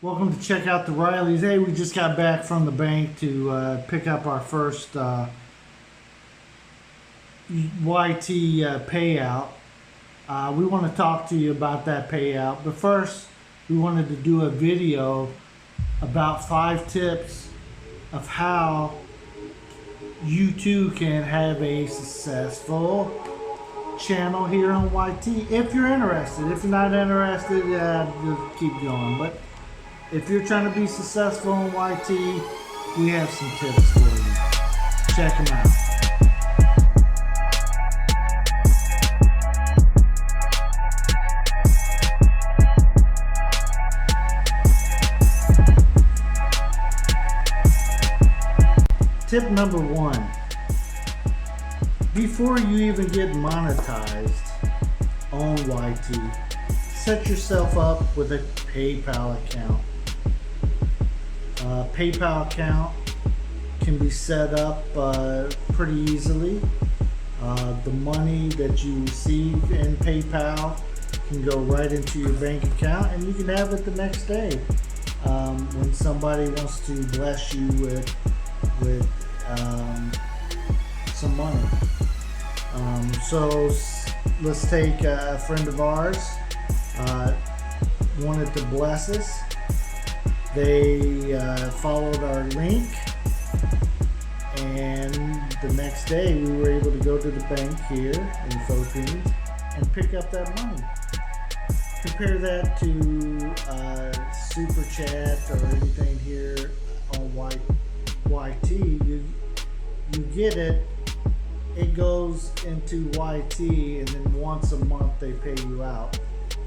Welcome to check out the Rileys. Hey, we just got back from the bank to pick up our first YT payout. We want to talk to you about that payout, but first we wanted to do a video about 5 tips of how you too can have a successful channel here on YT if you're interested. If you're not interested, just keep going. But if you're trying to be successful on YT, we have some tips for you. Check them out. Tip number 1. Before you even get monetized on YT, set yourself up with a PayPal account. PayPal account can be set up pretty easily. The money that you receive in PayPal can go right into your bank account, and you can have it the next day when somebody wants to bless you with some money. So let's take a friend of ours wanted to bless us. They followed our link, and the next day we were able to go to the bank here in the Philippines and pick up that money. Compare that to Super Chat or anything here on YT. You get it. It goes into YT, and then once a month they pay you out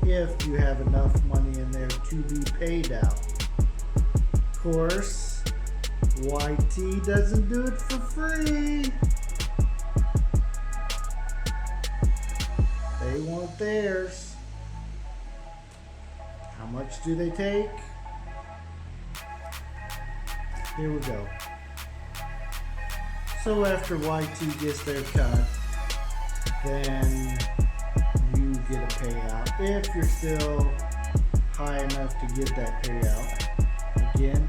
if you have enough money in there to be paid out. Of course, YT doesn't do it for free. They want theirs. How much do they take? Here we go. So after YT gets their cut, then you get a payout if you're still high enough to get that payout. Again,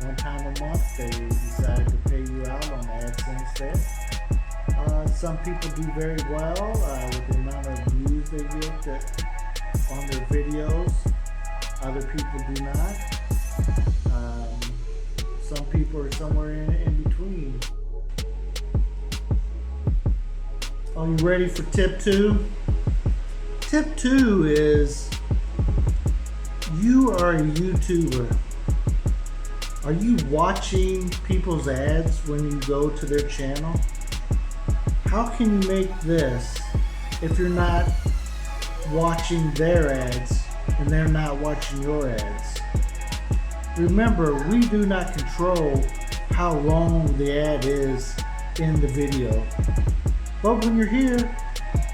one time a month they decide to pay you out on AdSense there. Some people do very well with the amount of views they get on their videos. Other people do not. Some people are somewhere in between. Are you ready for tip 2? Tip 2 is, you are a YouTuber. Are you watching people's ads when you go to their channel? How can you make this if you're not watching their ads and they're not watching your ads? Remember, we do not control how long the ad is in the video. But when you're here,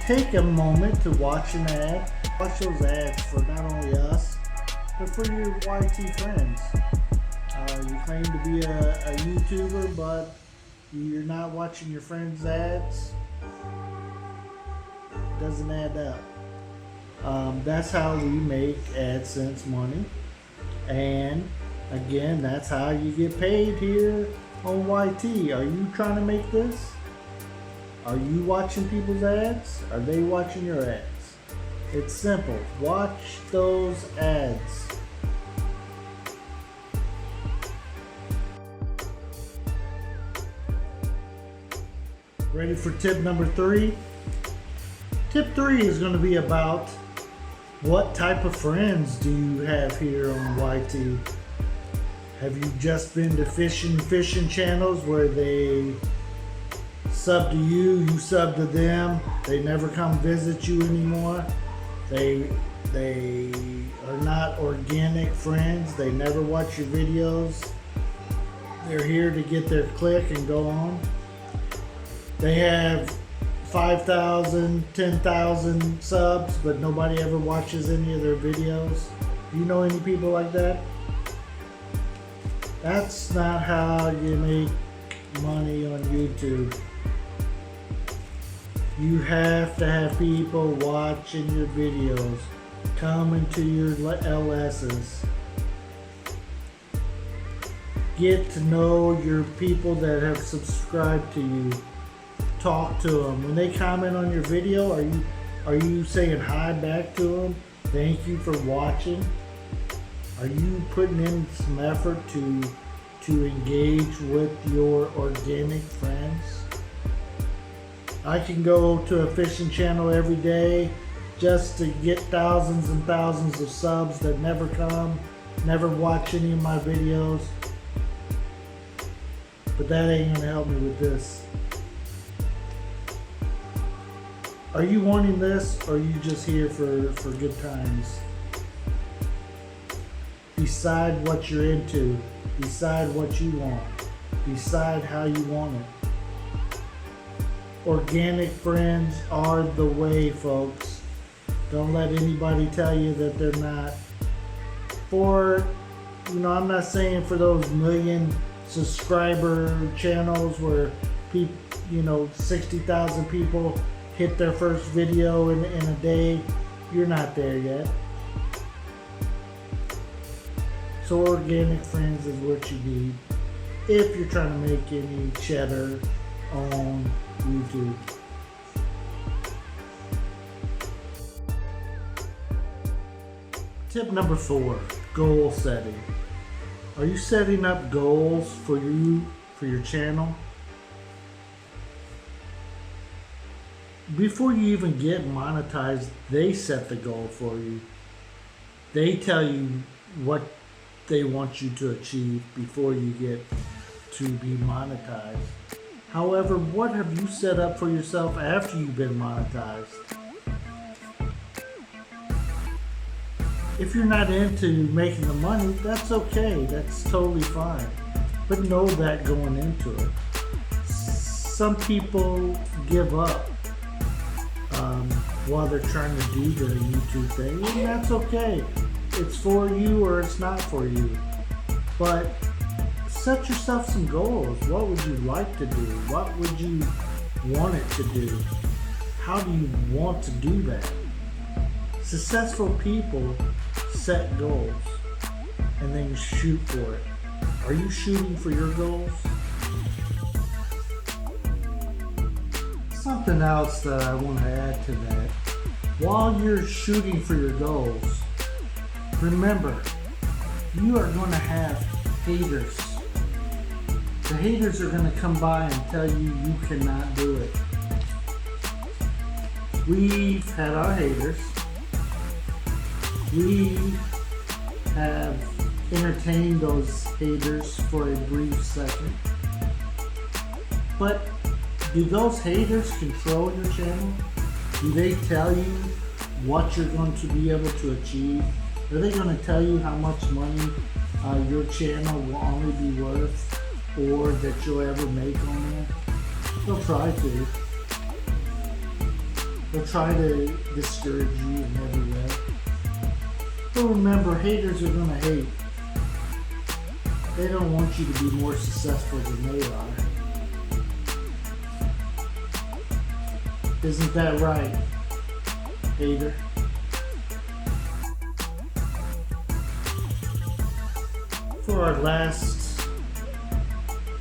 take a moment to watch an ad. Watch those ads for not only us, but for your YT friends. You claim to be a YouTuber, but you're not watching your friends' ads. It doesn't add up. That's how we make AdSense money. And again, that's how you get paid here on YT. Are you trying to make this? Are you watching people's ads? Are they watching your ads? It's simple. Watch those ads. Ready for tip number 3? Tip 3 is going to be about what type of friends do you have here on YT? Have you just been to fishing channels where they sub to you, you sub to them, they never come visit you anymore? They are not organic friends. They never watch your videos. They're here to get their click and go on. They have 5,000, 10,000 subs, but nobody ever watches any of their videos. Do you know any people like that? That's not how you make money on YouTube. You have to have people watching your videos, coming to your LSs, Get to know your people that have subscribed to you. Talk to them. When they comment on your video, are you saying hi back to them? Thank you for watching. Are you putting in some effort to engage with your organic friends? I can go to a fishing channel every day just to get thousands and thousands of subs that never come, never watch any of my videos. But that ain't gonna help me with this. Are you wanting this, or are you just here for good times? Decide what you're into. Decide what you want. Decide how you want it. Organic friends are the way, folks. Don't let anybody tell you that they're not. I'm not saying for those million subscriber channels where people, 60,000 people hit their first video in a day. You're not there yet. So organic friends is what you need if you're trying to make any cheddar on YouTube. Tip number 4, goal setting. Are you setting up goals for your channel? Before you even get monetized, they set the goal for you. They tell you what they want you to achieve before you get to be monetized. However, what have you set up for yourself after you've been monetized? If you're not into making the money, that's okay. That's totally fine. But know that going into it. Some people give up while they're trying to do the YouTube thing, and that's okay. It's for you or it's not for you. But set yourself some goals. What would you like to do? What would you want it to do? How do you want to do that? Successful people set goals and then shoot for it. Are you shooting for your goals? Something else that I want to add to that. While you're shooting for your goals, remember, you are going to have haters. The haters are going to come by and tell you cannot do it. We've had our haters. We have entertained those haters for a brief second. But do those haters control your channel? Do they tell you what you're going to be able to achieve? Are they going to tell you how much money your channel will only be worth, or that you'll ever make on it? They'll try to. They'll try to discourage you in every way. But remember, haters are going to hate. They don't want you to be more successful than they are. Isn't that right, hater? For our last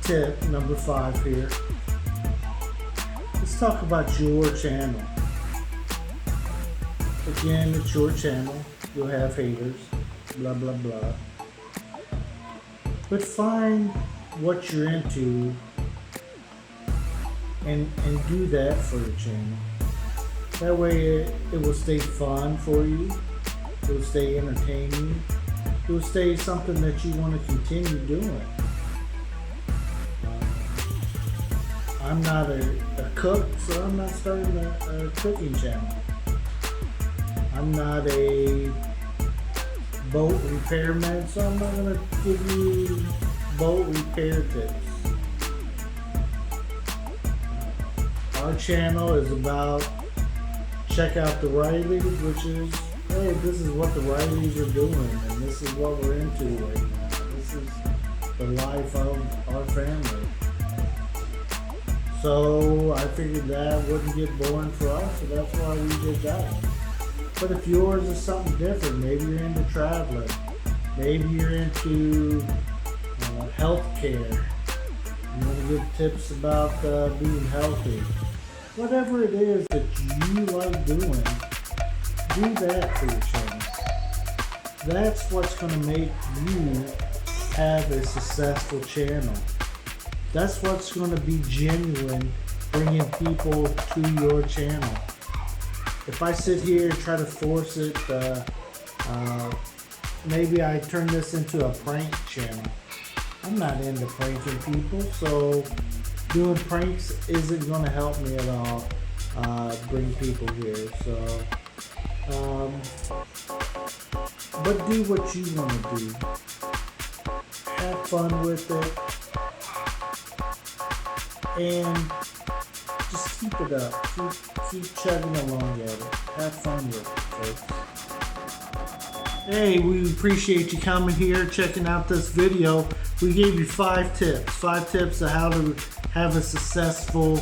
tip, number 5 here, let's talk about your channel. Again, it's your channel. You'll have haters, blah, blah, blah. But find what you're into and do that for your channel. That way it will stay fun for you. It will stay entertaining. It will stay something that you want to continue doing. I'm not a cook, so I'm not starting a cooking channel. I'm not a boat repairman, so I'm not going to give you boat repair tips. Our channel is about check out the Rileys, which is, hey, this is what the Rileys are doing, and this is what we're into right now. This is the life of our family. So I figured that wouldn't get boring for us, so that's why we did that. But if yours is something different, maybe you're into traveling, maybe you're into healthcare. You want to give tips about being healthy. Whatever it is that you like doing, do that for your channel. That's what's going to make you have a successful channel. That's what's going to be genuine, bringing people to your channel. If I sit here and try to force it, maybe I turn this into a prank channel. I'm not into pranking people, so doing pranks isn't going to help me at all bring people here. So, but do what you want to do. Have fun with it, and just keep it up. Keep chugging along at it. Have fun with it, folks. Hey, we appreciate you coming here, checking out this video. We gave you 5 tips. 5 tips of how to have a successful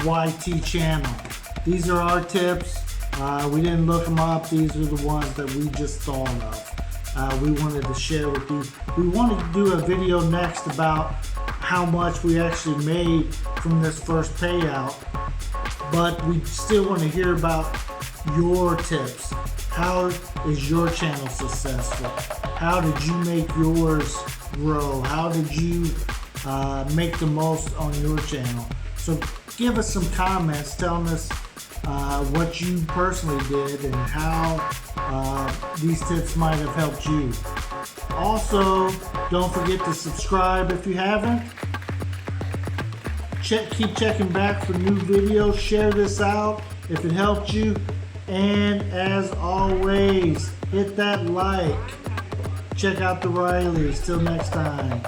YT channel. These are our tips. We didn't look them up. These are the ones that we just thought of. We wanted to share with you. We wanted to do a video next about how much we actually made from this first payout, but we still want to hear about your tips. How is your channel successful? How did you make yours grow? How did you make the most on your channel? So give us some comments telling us what you personally did and how these tips might have helped you. Also, don't forget to subscribe if you haven't. Keep checking back for new videos. Share this out if it helped you. And as always, hit that like. Check out the Rileys. Till next time.